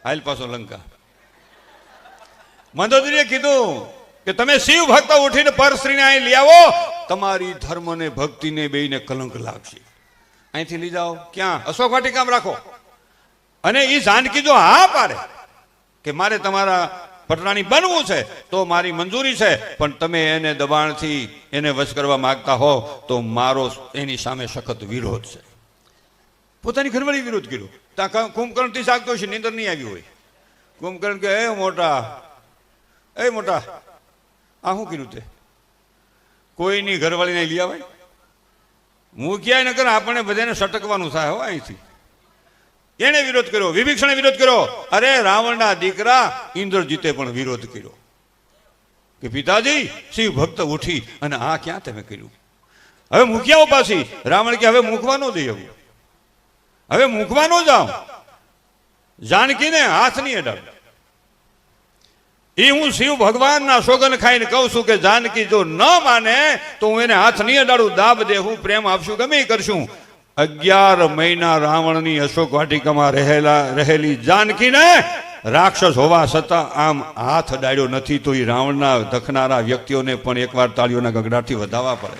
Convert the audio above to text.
હાલ પાછો લંકા. મંદોદરીએ કીધું કે તમે શિવ ભક્ત ઉઠીને પરસ્ત્રીને અહીં લઈ આવો, તમારી ધર્મ ને ભક્તિ ને બેયને કલંક લાગશે. અહીંથી લઈ જાઓ. ક્યાં? અશોક વાટિકામાં રાખો. અને એ જાનકી જો હા પાડે કે મારે તમારા પટરાણી બનવું છે તો મારી મંજૂરી છે, પણ તમે એને દબાણથી એને વશ કરવા માંગતા હો તો મારો એની સામે સખત વિરોધ છે. પોતાની ઘરવાળી વિરોધ કર્યો. ત્યાં કુંભકર્ણથી જાગતો છે, નીંદર નહીં આવી હોય. કુંભકર્ણ કે એ મોટા આ શું કર્યું તે? કોઈની ઘરવાળીને લઈ આવે મૂક્યા ન કરે, આપણને બધાને સટકવાનું થાય હો અહીંથી. એને વિરોધ કર્યો, વિભીષણે વિરોધ કર્યો. અરે રાવણના દીકરા ઇન્દ્રજીતે પણ વિરોધ કર્યો કે પિતાજી શિવ ભક્ત ઉઠી અને આ ક્યાં તમે કર્યું? હવે મૂક્યા પાછી. રાવણ કે હવે મૂકવાનો દઈ આવું, હવે મૂકવાનો જાઉં. જાનકીને હાથ નહીં અડાડ. એ હું શિવ ભગવાનના સોગન ખાઈને કહું છું કે જાનકી જો ન માને તો હું એને હાથ નહીં અડાડું, દાબ દેવું, પ્રેમ આપશું, ગમે એ કરશું. 11 મહિના રાવણની અશોક વાટિકામાં રહેલી જાનકીને રાક્ષસ હોવા છતાં આમ હાથ અડાડ્યો નથી. તો એ રાવણના દખનારા વ્યક્તિઓને પણ એકવાર તાળીઓના ગગડાટથી વધાવવા પડે.